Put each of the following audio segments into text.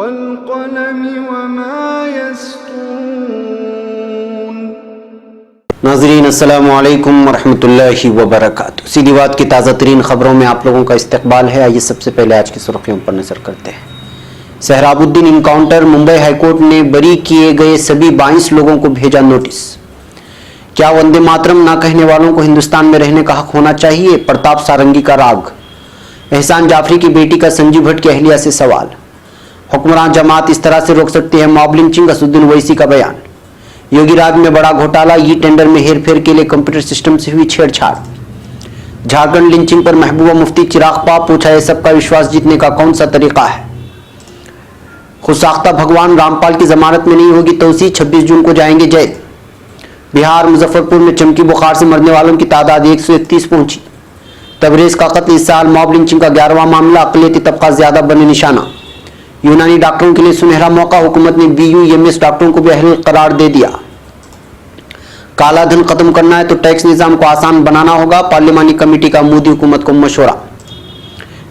वल्क़लमि वमा यस्तूरून। नाज़रीन अस्सलामु अलैकुम वरहमतुल्लाहि वबरकातुहू। सीधी बात की ताज़ा तरीन खबरों में आप लोगों का इस्तकबाल है। आइए सबसे पहले आज की सुर्खियों पर नजर करते हैं। सहराबुद्दीन इनकाउंटर, मुंबई हाईकोर्ट ने बरी किए गए सभी 22 लोगों को भेजा नोटिस। क्या वंदे मातरम ना कहने वालों को हिंदुस्तान में रहने का हक होना चाहिए? प्रताप सारंगी का राग। एहसान जाफरी की बेटी का संजीव भट्ट की अहलिया से सवाल। हुक्मरान जमात इस तरह से रोक सकती है मॉब लिंचिंग, असदुद्दीन ओवैसी का बयान। योगी राज में बड़ा घोटाला, ई टेंडर में हेरफेर के लिए कंप्यूटर सिस्टम से हुई छेड़छाड़। झारखंड लिंचिंग पर महबूबा मुफ्ती चिराग पाक, पूछा है सबका विश्वास जीतने का कौन सा तरीका है? खुदसाख्ता भगवान रामपाल की जमानत में नहीं होगी तौसी, 26 जून को जाएंगे जेल। बिहार मुजफ्फरपुर में चमकी बुखार से मरने वालों की तादाद 131 पहुंची। तबरेज का कत्ल इस साल मॉब लिंचिंग का 11वां मामला, अक़लियती तबका ज्यादा बने निशाना। यूनानी डॉक्टरों के लिए सुनहरा मौका, हुकूमत ने BUMS डॉक्टरों को भी अहल करार दे दिया। काला धन खत्म करना है तो टैक्स निजाम को आसान बनाना होगा, पार्लिमानी कमेटी का मोदी हुकूमत को मशवरा।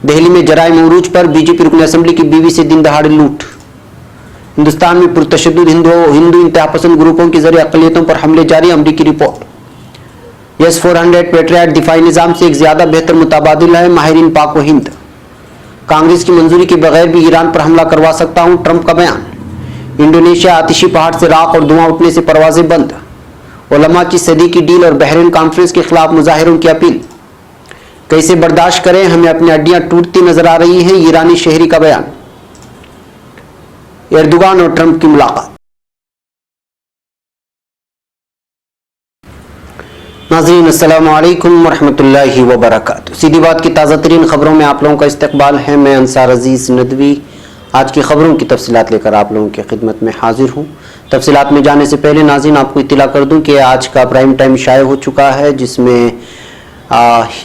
दिल्ली में जराइम उरूज पर बीजेपी रुकन असेंबली की बीवी से दिन दहाड़े लूट। हिंदुस्तान में पुरतशद्दुद हिंदू इंतहापसंद ग्रुपों के जरिए अक़लियतों पर हमले जारी, अमरीकी रिपोर्ट। S-400 पेट्रियट दिफाई निजाम से एक ज्यादा बेहतर मुताबादिल है, माहिरीन पाक व हिंद। कांग्रेस की मंजूरी के बगैर भी ईरान पर हमला करवा सकता हूं, ट्रंप का बयान। इंडोनेशिया, आतिशी पहाड़ से राख और धुआं उठने से परवाजें बंद। उलमा की सदी की डील और बहरीन कॉन्फ्रेंस के खिलाफ मुजाहिरों की अपील। कैसे बर्दाश्त करें, हमें अपनी हड्डियां टूटती नजर आ रही हैं, ईरानी शहरी का बयान। एर्दोगान और ट्रंप की मुलाकात। नाज़रीन अस्सलामु अलैकुम वरहमतुल्लाहि वबरकातुहू। सीधी बात की ताज़ा तरीन खबरों में आप लोगों का इस्तकबाल है। मैं अंसार अजीज़ नदवी आज की खबरों की तफसीलात लेकर आप लोगों की खिदमत में हाजिर हूँ। तफसीलात में जाने से पहले नाज़रीन आपको इत्तला कर दूँ कि आज का प्राइम टाइम शाये हो चुका है, जिसमें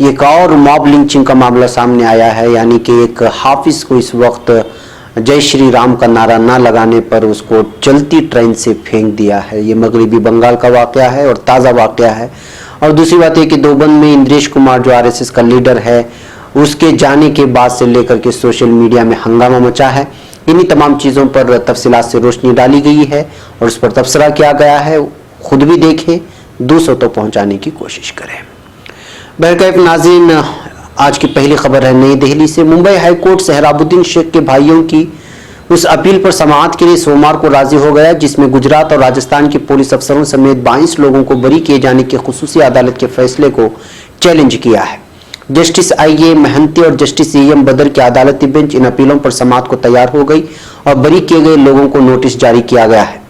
एक और मॉब लिंचिंग का मामला सामने आया है। यानी कि एक हाफिज को इस वक्त जय श्री राम का नारा ना लगाने पर उसको चलती ट्रेन से फेंक दिया है। ये मगरबी बंगाल का वाक़या है और ताज़ा वाक़या है। और दूसरी बात यह कि देवबंद में इंद्रेश कुमार जो RSS का लीडर है, उसके जाने के बाद से लेकर के सोशल मीडिया में हंगामा मचा है। इन्हीं तमाम चीज़ों पर तफसीलात से रोशनी डाली गई है और उस पर तबसरा किया गया है। खुद भी देखें, दूसरों तक पहुँचाने की कोशिश करें। बहरकैफ नाज़रीन, आज की पहली खबर है नई दिल्ली से। मुंबई हाईकोर्ट सहराबुद्दीन शेख के भाइयों की उस अपील पर समाअत के लिए सोमवार को राजी हो गया, जिसमें गुजरात और राजस्थान के पुलिस अफसरों समेत 22 लोगों को बरी किए जाने के खुसूसी अदालत के फैसले को चैलेंज किया है। जस्टिस IA महंती और जस्टिस AM बदर की अदालती बेंच इन अपीलों पर समाअत को तैयार हो गई और बरी किए गए लोगों को नोटिस जारी किया गया है।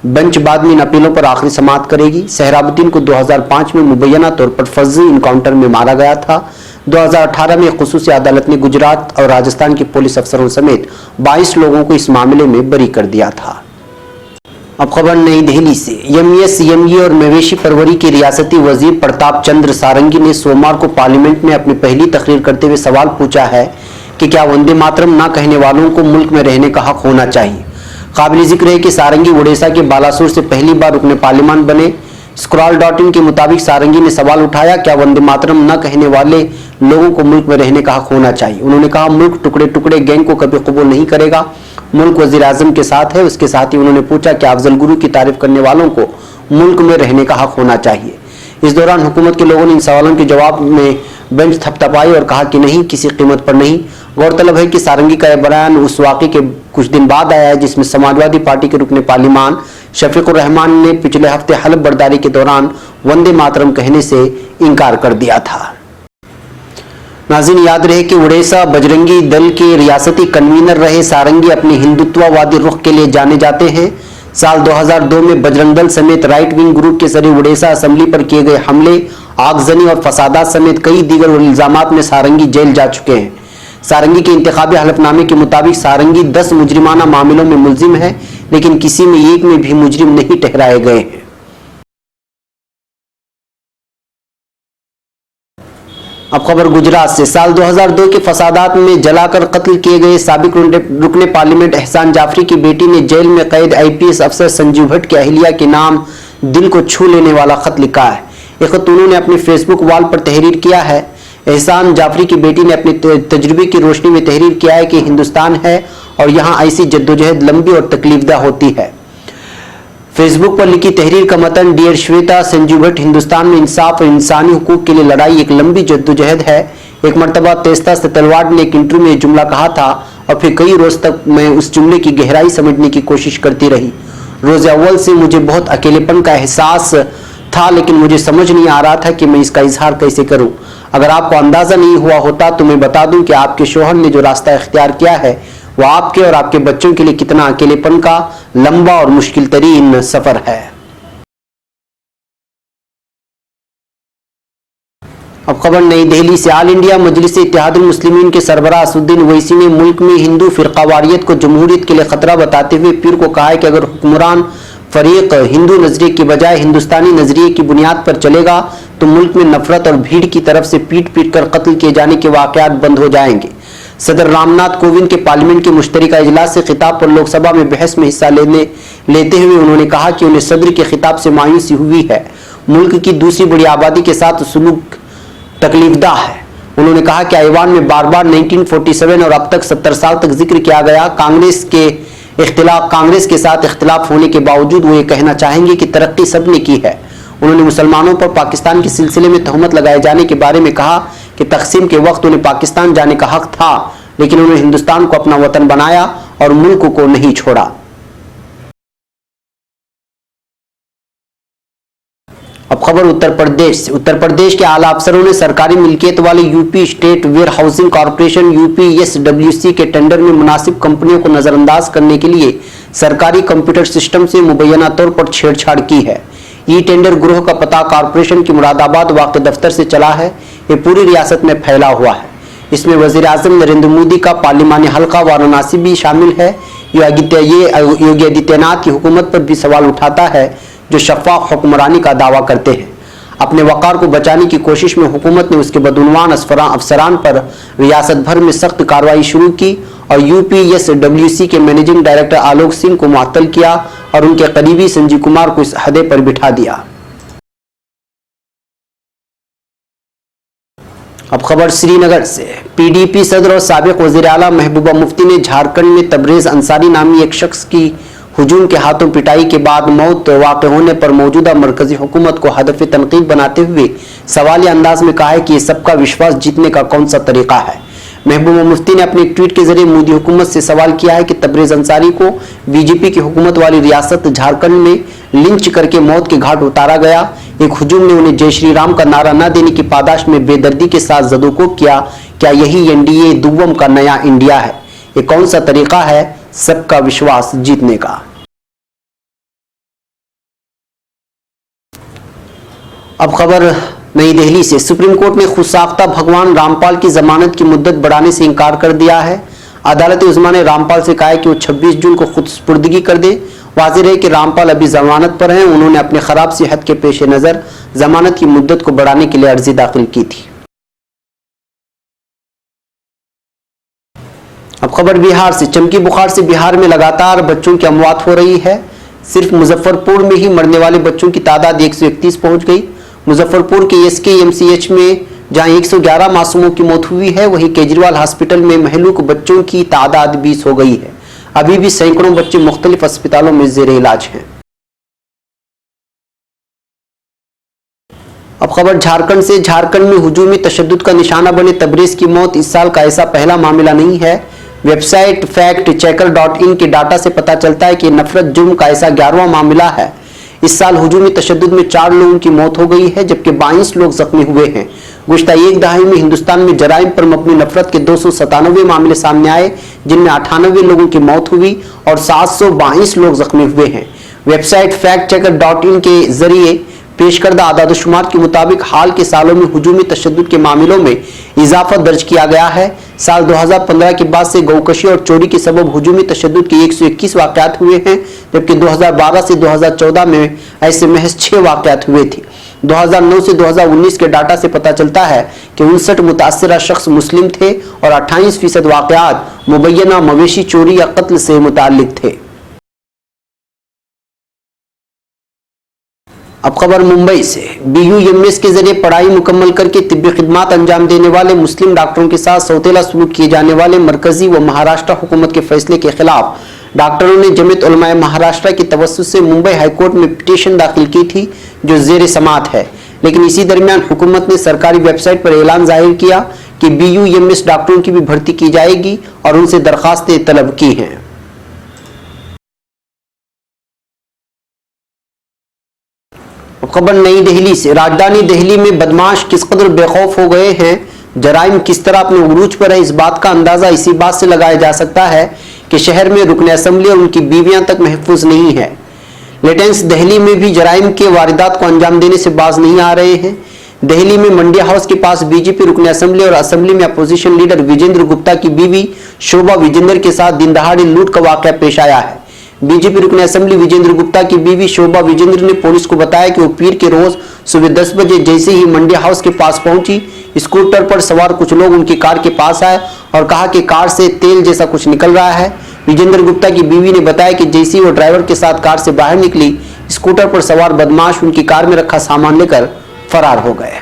बेंच बाद में इन अपीलों पर आखिरी समाअत करेगी। सहराबुद्दीन को 2005 में मुबैना तौर पर फर्जी इनकाउंटर में मारा गया था। 2018 में खुसूसी अदालत ने गुजरात और राजस्थान के पुलिस अफसरों समेत 22 लोगों को इस मामले में बरी कर दिया था। अब खबर नई दिल्ली से। MES, CME और मवेशी परवरी के रियासती वजीर प्रताप चंद्र सारंगी ने सोमवार को पार्लियामेंट में अपनी पहली तकरीर करते हुए सवाल पूछा है कि क्या वंदे मातरम ना कहने वालों को मुल्क में रहने का हक होना चाहिए। काबिल जिक्र है कि सारंगी उड़ीसा के बालासुर से पहली बार रुकने पार्लियामान बने। Scroll.in के मुताबिक सारंगी ने सवाल उठाया, क्या वंदे मातरम न कहने वाले लोगों को मुल्क में रहने का हक होना चाहिए। उन्होंने कहा, मुल्क टुकड़े टुकड़े गैंग को कभी कबूल नहीं करेगा, मुल्क वजीर आजम के साथ है। उसके साथ ही उन्होंने पूछा कि अफजल गुरु की तारीफ करने वालों को मुल्क में रहने का हक होना चाहिए। इस दौरान हुकूमत के लोगों ने इन सवालों के जवाब में बेंच थपथपाई और कहा कि नहीं, किसी कीमत पर नहीं। गौरतलब है कि सारंगी का यह बयान उस वाक़े के कुछ दिन बाद आया है जिसमें समाजवादी पार्टी के रुकने पार्लियामान शफीकुर रहमान ने पिछले हफ्ते हलफ बर्दारी के दौरान वंदे मातरम कहने से इनकार कर दिया था। नाज़रीन, याद रहे कि उड़ीसा बजरंगी दल के रियासती कन्वीनर रहे सारंगी अपने हिंदुत्ववादी रुख के लिए जाने जाते हैं। साल 2002 में बजरंग दल समेत राइट विंग ग्रुप के जरिए उड़ीसा असेंबली पर किए गए हमले, आगजनी और फसादात समेत कई दीगर इल्जामात में सारंगी जेल जा चुके हैं। सारंगी के इंतखाबी हलफनामे के मुताबिक सारंगी 10 मुजरिमाना मामलों में मुलजिम है, लेकिन किसी में एक में भी मुजरिम नहीं ठहराए गए हैं। अब खबर गुजरात से। साल 2002 के फसादात में जलाकर कत्ल किए गए साबिक रुकने पार्लियामेंट एहसान जाफरी की बेटी ने जेल में कैद IPS अफसर संजीव भट्ट की अहलिया के नाम दिल को छू लेने वाला खत लिखा है। एक खत उन्होंने अपने फेसबुक वॉल पर तहरीर किया है। एहसान जाफरी की बेटी ने अपने तजुर्बे की रोशनी में तहरीर किया है कि हिंदुस्तान है और यहाँ ऐसी जद्दोजहद लंबी और तकलीफदा होती है। फेसबुक पर लिखी तहरीर का मतन, डियर श्वेता, संजीव भट्ट, हिंदुस्तान में इंसाफ और इंसानी हुकूक के लिए लड़ाई एक लंबी जद्दोजहद है। एक मरतबा तेस्ता से तलवार ने एक इंटरव्यू में जुमला कहा था और फिर कई रोज तक मैं उस जुमले की गहराई समझने की कोशिश करती रही। रोज अव्वल से मुझे बहुत अकेलेपन का एहसास था, लेकिन मुझे समझ नहीं आ रहा था कि मैं इसका इजहार कैसे करूं। अगर आपको अंदाजा नहीं हुआ होता तो मैं बता दूं कि आपके शोहर ने जो रास्ता इख्तियार किया है वह आपके और आपके बच्चों के लिए कितना अकेलेपन का लंबा और मुश्किल तरीन सफर है। अब खबर नई दिल्ली से। आल इंडिया मजलिस इत्तेहादुल मुस्लिमीन के सरबराह असदुद्दीन ओवैसी ने मुल्क में हिंदू फिरकावारियत को जमहूरियत के लिए खतरा बताते हुए पीर को कहा है कि अगर हुक्मरान फरीक हिंदू नजरिए की बजाय हिंदुस्तानी नजरिए की बुनियाद पर चलेगा तो मुल्क में नफरत और भीड़ की तरफ से पीट पीट कर कत्ल किए जाने के वाकयात बंद हो जाएंगे। सदर रामनाथ कोविंद के पार्लियामेंट के मुश्तरका इजलास से खिताब पर लोकसभा में बहस में हिस्सा लेते हुए उन्होंने कहा कि उन्हें सदर के खिताब से मायूसी हुई है। मुल्क की दूसरी बड़ी आबादी के साथ सुलूक तकलीफदा है। उन्होंने कहा कि ऐवान में बार बार 1947 और अब तक 70 साल तक जिक्र किया गया। कांग्रेस के साथ इख्तिलाफ होने के बावजूद वो ये कहना चाहेंगे कि तरक्की सबने की है। उन्होंने मुसलमानों पर पाकिस्तान के सिलसिले में तहमत लगाए जाने के बारे में कहा कि तकसीम के वक्त उन्हें पाकिस्तान जाने का हक था, लेकिन उन्होंने हिंदुस्तान को अपना वतन बनाया और मुल्क को नहीं छोड़ा। अब खबर उत्तर प्रदेश से। उत्तर प्रदेश के आला अफसरों ने सरकारी मिल्कियत वाले UP state ware housing corporation UPSWC के टेंडर में मुनासिब कंपनियों को नजरअंदाज करने के लिए सरकारी कंप्यूटर सिस्टम से मुबैना तौर पर छेड़छाड़ की है। ये टेंडर ग्रोह का पता कॉरपोरेशन की मुरादाबाद वाक़ दफ्तर से चला है। ये पूरी रियासत में फैला हुआ है। इसमें वज़ीर आज़म नरेंद्र मोदी का पार्लिमानी हल्का वाराणसी भी शामिल है। योगी आदित्यनाथ की हुकूमत पर भी सवाल उठाता है जो शफ़ाफ़ हुक्मरानी का दावा करते हैं। अपने वक़ार को बचाने की कोशिश में हुकूमत ने उसके बदउनवान अफसरान पर रियासत भर में सख्त कार्रवाई शुरू की और UPSWC के मैनेजिंग डायरेक्टर आलोक सिंह को मुअत्तल किया और उनके करीबी संजीव कुमार को इस अहदे पर बिठा दिया। अब खबर श्रीनगर से। PDP सदर और साबिक वज़ीर आला महबूबा मुफ्ती ने झारखंड में तबरेज़ अंसारी नामी एक शख्स की हुजूम के हाथों पिटाई के बाद मौत वाक़ होने पर मौजूदा मरकजी हुकूमत को हदफ तनकीद बनाते हुए सवालिया अंदाज में कहा है कि ये सबका विश्वास जीतने का कौन सा तरीका है। महबूबा मुफ्ती ने अपने एक ट्वीट के जरिए मोदी हुकूमत से सवाल किया है कि तबरेज़ अंसारी को बीजेपी की हुकूमत वाली रियासत झारखंड में लिंच करके मौत के घाट उतारा गया। एक हुजूम ने उन्हें जय श्री राम का नारा न देने की पादाश में बेदर्दी के साथ जदोको किया। क्या यही NDA दुव्वम का नया इंडिया है? ये कौन सा तरीका है सबका विश्वास जीतने का? अब खबर नई दिल्ली से। सुप्रीम कोर्ट ने खुदसाख्ता भगवान रामपाल की जमानत की मुद्दत बढ़ाने से इनकार कर दिया है। अदालत उज़्मा ने रामपाल से कहा है कि वो 26 जून को खुद सुपुर्दगी कर दे। वाज़ेह है कि रामपाल अभी जमानत पर हैं। उन्होंने अपने खराब सेहत के पेश नज़र जमानत की मुद्दत को बढ़ाने के लिए अर्जी दाखिल की थी। अब खबर बिहार से। चमकी बुखार से बिहार में लगातार बच्चों की अमवात हो रही है। सिर्फ मुजफ्फरपुर में ही मरने वाले बच्चों की तादाद 131 पहुंच गई। मुजफ्फरपुर के SKMCH में जहां 111 मासूमों की मौत हुई है, वहीं केजरीवाल हॉस्पिटल में महलूक बच्चों की तादाद 20 हो गई है। अभी भी सैकड़ों बच्चे मुख्तलिफ अस्पतालों में ज़ेरे इलाज हैं। अब खबर झारखंड से। झारखंड में हुजूमी तशद्दुद का निशाना बने तबरेज़ की मौत इस साल का ऐसा पहला मामला नहीं है। वेबसाइट factchecker.in के डाटा से पता चलता है कि नफरत जुर्म का ऐसा 11वां मामला है। इस साल हुजूमी तशद्दुद में 4 लोगों की मौत हो गई है, जबकि 22 लोग जख्मी हुए हैं। गुज़श्ता एक दहाई में हिंदुस्तान में जराइम पर मबनी नफरत के 297 मामले सामने आए, जिनमें 98 लोगों की मौत हुई और 722 लोग जख्मी हुए हैं। वेबसाइट factchecker.in के जरिए पेश करदा आदादुशुमार के मुताबिक हाल के सालों में हुजूमी तशद्दुद के मामलों में इजाफा दर्ज किया गया है। साल 2015 के बाद से गौकशी और चोरी के सबब हुजूमी तशद्दुद के 121 वाक़यात हुए हैं, जबकि 2012 से 2014 में ऐसे महज 6 वाक़यात हुए थे। 2009 से 2019 के डाटा से पता चलता है कि 59 मुतासरा शख्स मुस्लिम थे और 28% वाक़यात मुबैना मवेशी चोरी या कत्ल से मुताल्लिक थे। अब खबर मुंबई से। BUMS के जरिए पढ़ाई मुकम्मल करके तिब्बी खिदमात अंजाम देने वाले मुस्लिम डॉक्टरों के साथ सौतेला सलूक किए जाने वाले मरकजी व महाराष्ट्र हुकूमत के फैसले के खिलाफ डॉक्टरों ने जमीयत उलमाए महाराष्ट्र की तवस्सुत से मुंबई हाईकोर्ट में पिटीशन दाखिल की थी, जो जेर समात है। लेकिन इसी दरमियान हुकूमत ने सरकारी वेबसाइट पर ऐलान जाहिर किया कि BUMS डॉक्टरों की भी भर्ती की जाएगी और उनसे दरखास्तें तलब की हैं। खबर नई दिल्ली से। राजधानी दिल्ली में बदमाश किस कदर बेखौफ हो गए हैं, जराइम किस तरह अपने उरूज पर है, इस बात का अंदाजा इसी बात से लगाया जा सकता है कि शहर में रुकन असेंबली और उनकी बीवियां तक महफूज नहीं है। लेटेंस दिल्ली में भी जराइम के वारदात को अंजाम देने से बाज नहीं आ रहे हैं। दिल्ली में मंडिया हाउस के पास बीजेपी रुकन असेंबली और असेंबली में अपोजिशन लीडर विजेंद्र गुप्ता की बीवी शोभा विजेंद्र के साथ दिन दहाड़े लूट का वाकया पेश आया है। बीजेपी रुकन असेंबली विजेंद्र गुप्ता की बीवी शोभा विजेंद्र ने पुलिस को बताया कि वो पीर के रोज सुबह 10 बजे जैसे ही मंडिया हाउस के पास पहुंची, स्कूटर पर सवार कुछ लोग उनकी कार के पास आए और कहा कि कार से तेल जैसा कुछ निकल रहा है। विजेंद्र गुप्ता की बीवी ने बताया कि जैसे ही वो ड्राइवर के साथ कार से बाहर निकली, स्कूटर पर सवार बदमाश उनकी कार में रखा सामान लेकर फरार हो गए।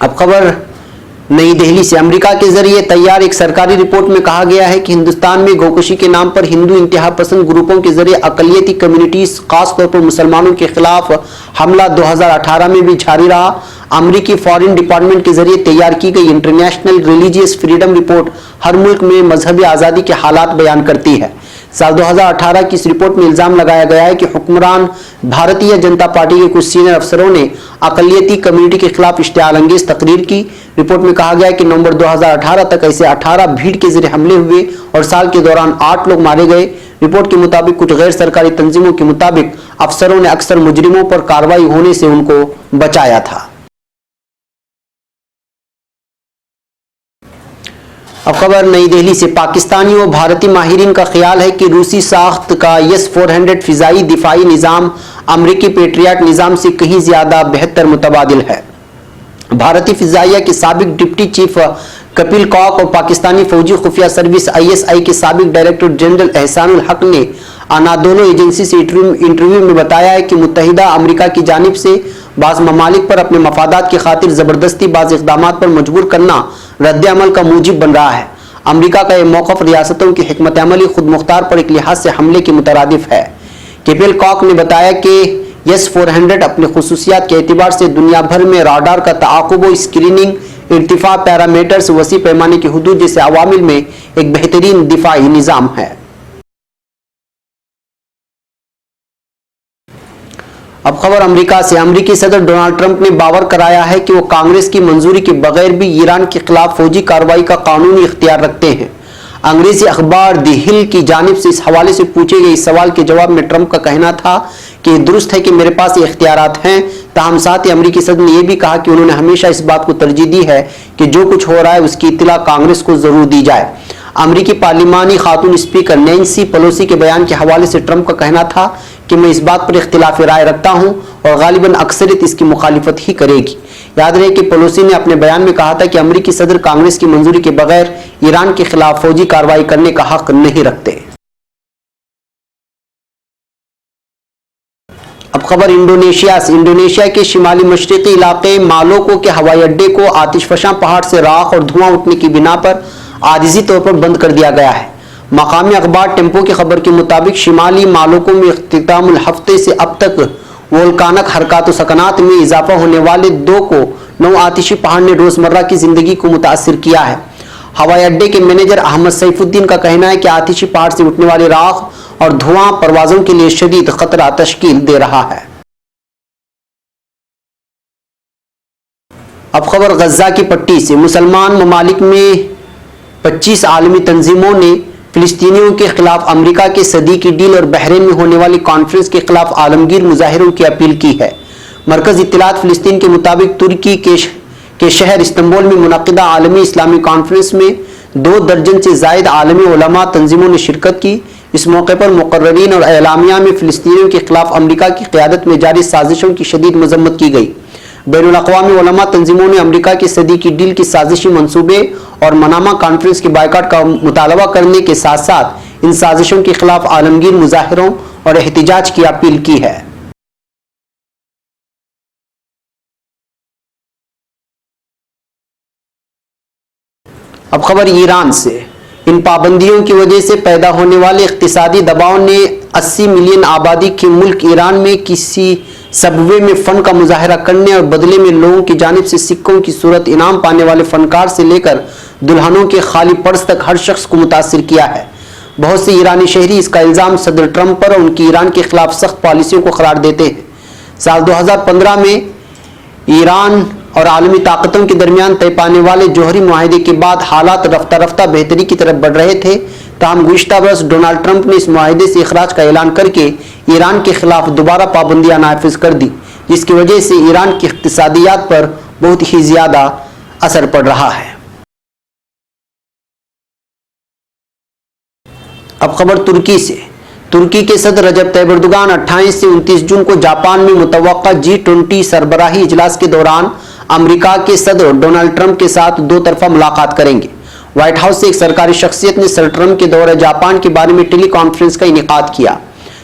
अब खबर नई दिल्ली से। अमेरिका के जरिए तैयार एक सरकारी रिपोर्ट में कहा गया है कि हिंदुस्तान में गौकशी के नाम पर हिंदू इंतहा पसंद ग्रुपों के जरिए अकलियती कम्युनिटीज, खासतौर पर मुसलमानों के खिलाफ हमला 2018 में भी जारी रहा। अमेरिकी फॉरेन डिपार्टमेंट के जरिए तैयार की गई इंटरनेशनल रिलीजियस फ्रीडम रिपोर्ट हर मुल्क में मजहबी आज़ादी के हालात बयान करती है। साल 2018 की इस रिपोर्ट में इल्जाम लगाया गया है कि हुक्मरान भारतीय जनता पार्टी के कुछ सीनियर अफसरों ने अकलियती कम्युनिटी के खिलाफ इश्तियाल अंगेज तकरीर की। रिपोर्ट में कहा गया है कि नवंबर 2018 तक ऐसे 18 भीड़ के जरिए हमले हुए और साल के दौरान 8 लोग मारे गए। रिपोर्ट के मुताबिक कुछ गैर सरकारी तंजीमों के मुताबिक अफसरों ने अक्सर मुजरिमों पर कार्रवाई होने से उनको बचाया था। अब खबर नई दिल्ली से। पाकिस्तानी और भारतीय माहिरीन का ख्याल है कि रूसी साख्त का S-400 फिजाई दिफाई निज़ाम अमरीकी पेट्रियट निज़ाम से कहीं ज्यादा बेहतर मुतबादिल है। भारतीय फिजाइया के साबिक डिप्टी चीफ कपिल कॉक और पाकिस्तानी फौजी खुफिया सर्विस ISI के साबिक डायरेक्टर जनरल एहसानुल हक ने अनादोलो एजेंसी से इंटरव्यू में बताया है कि मुत्तहिदा अमेरिका की जानिब से बाज़ ममालिक पर अपने मफादात की खातिर ज़बरदस्ती बाज़ इक़दामात पर मजबूर करना रद्द अमल का मूजिब बन रहा है। अमेरिका का यह मौक़िफ़ रियासतों की हिकमत अमली खुद मुख्तार पर एक लिहाज से हमले के मुतरादिफ है। कपिल कॉक ने बताया कि S-400 अपने खुसूसियात के एतबार से दुनिया भर में राडार का ताक़ुब व स्क्रीनिंग, इर्तिफा पैरामीटर्स, वसी पैमाने की हुदूद जैसे अवामिल में एक बेहतरीन दिफाई निज़ाम है। अब खबर अमेरिका से। अमेरिकी सदर डोनाल्ड ट्रंप ने बावर कराया है कि वो कांग्रेस की मंजूरी के बगैर भी ईरान के खिलाफ फौजी कार्रवाई का कानूनी इख्तियार रखते हैं। अंग्रेजी अखबार दी हिल की जानिब से इस हवाले से पूछे गए इस सवाल के जवाब में ट्रंप का कहना था कि दुरुस्त है कि मेरे पास ये इख्तियारात हैं, ताहम साथ ही अमेरिकी सदर ने यह भी कहा कि उन्होंने हमेशा इस बात को तरजीह दी है कि जो कुछ हो रहा है उसकी इत्तला कांग्रेस को जरूर दी जाए। अमेरिकी पार्लिमानी खातून स्पीकर नैन्सी पेलोसी के बयान के हवाले से ट्रंप का कहना था कि मैं इस बात पर इख्तिलाफ राय रखता हूं और गालिबन अक्सरियत इसकी मुखालिफत ही करेगी। याद रहे कि पेलोसी ने अपने बयान में कहा था कि अमेरिकी सदर कांग्रेस की मंजूरी के बगैर ईरान के खिलाफ फौजी कार्रवाई करने का हक नहीं रखते। अब खबर इंडोनेशिया से। इंडोनेशिया के शिमाली मशरकी इलाके मालोको के हवाई अड्डे को आतिशफशां पहाड़ से राख और धुआं उठने की बिना पर आजिजी तौर पर बंद कर दिया गया है। मकामी अखबार टेम्पो की खबर के मुताबिक शिमाली मालोको में इख्तितामुल हफ्ते से अब तक वोल्कानक हरकत सकनात में इजाफा होने वाले 2 को 9 आतिशी पहाड़ ने रोजमर्रा की जिंदगी को मुतासिर किया है। हवाई अड्डे के मैनेजर अहमद सैफुद्दीन का कहना है कि आतिशी पहाड़ से उठने वाली राख और धुआं परवाजों के लिए शदीद खतरा तश्कील दे रहा है। अब खबर गजा की पट्टी से। मुसलमान ममालिक में 25 आलमी तंजीमों ने फिलिस्तीनियों के खिलाफ अमेरिका के सदी की डील और बहरीन में होने वाली कॉन्फ्रेंस के खिलाफ आलमगीर मुजाहिरों की अपील की है। मरकज इत्तलात फिलिस्तीन के मुताबिक तुर्की के शहर इस्तांबुल में मुनक़िदा आलमी इस्लामी कॉन्फ्रेंस में 2 दर्जन से जायद आलमी उलमा तंजीमों ने शिरकत की। इस मौके पर मुकर्ररीन और एलामिया में फिलिस्तीनियों के खिलाफ अमेरिका की क़यादत में जारी साजिशों की शदीद मजम्मत की गई। बैनुल अक़वामी उलमा तंजीमों ने अमेरिका की सदी की डील की साजिशी मंसूबे और मनामा कॉन्फ्रेंस के बायकाट का मुतालबा करने के साथ साथ इन साजिशों के खिलाफ आलमगीर मुजाहिरों और एहतिजाज की अपील की है। अब खबर ईरान से। इन पाबंदियों की वजह से पैदा होने वाले इक्तिसादी दबाव ने 80 मिलियन आबादी के मुल्क ईरान में किसी सबवे में फन का मुजाहरा करने और बदले में लोगों की जानिब से सिक्कों की सूरत इनाम पाने वाले फनकार से लेकर दुल्हनों के खाली पर्स तक हर शख्स को मुतासिर किया है। बहुत से ईरानी शहरी इसका इल्जाम सदर ट्रंप पर और उनकी ईरान के खिलाफ सख्त पॉलिसियों को करार देते हैं। साल 2015 में ईरान और आलमी ताकतों के दरमियान तय पाने वाले जौहरी मुआहदे के बाद हालात रफ्ता रफ्ता बेहतरी की तरफ बढ़ रहे थे। ताहम गुज़िश्ता बरस डोनाल्ड ट्रंप ने इस मुआहदे से इखराज का ऐलान करके ईरान के खिलाफ दोबारा पाबंदियां नाफिज कर दी, जिसकी वजह से ईरान की इक्तिसादियात पर बहुत ही ज्यादा असर पड़ रहा है। अब खबर तुर्की से। तुर्की के सदर रजब तैयब एर्दोगान 28 से 29 जून को जापान में मुतवक्का G20 सरबराही इजलास के दौरान अमेरिका के सदर डोनाल्ड ट्रंप के साथ दो तरफा मुलाकात करेंगे। व्हाइट हाउस से एक सरकारी शख्सियत ने सर ट्रंप के दौरे जापान के बारे में टेली कॉन्फ्रेंस का इनेकाद किया।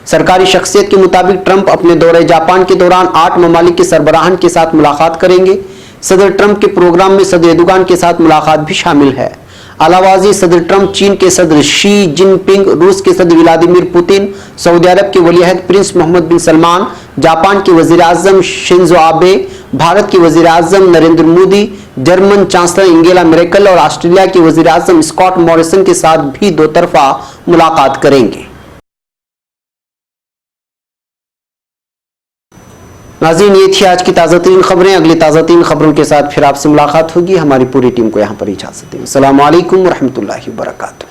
सरकारी शख्सियत के मुताबिक ट्रंप अपने दौरे जापान के दौरान 8 ममालिक के सरबराहान के साथ मुलाकात करेंगे। सदर ट्रंप के प्रोग्राम में सदर एर्दोगान के साथ मुलाकात भी शामिल है। अलावाजी सदर ट्रंप चीन के सदर शी जिनपिंग, रूस के सदर व्लादिमीर पुतिन, सऊदी अरब के वलीअहद prince Mohammed bin Salman, Japan के वजीर आजम शिंजो आबे, भारत के वजीर आजम Narendra Modi, German chancellor Angela Merkel और ऑस्ट्रेलिया के वजीर आजम स्कॉट मॉरिसन के साथ भी दो तरफा मुलाकात करेंगे। नाज़रीन, ये थी आज की ताज़ा तरीन खबरें। अगली ताज़ा तरीन खबरों के साथ फिर आपसे मुलाकात होगी। हमारी पूरी टीम को यहाँ पर इजाज़त दें। अस्सलामु अलैकुम व रहमतुल्लाहि व बरकातुहू।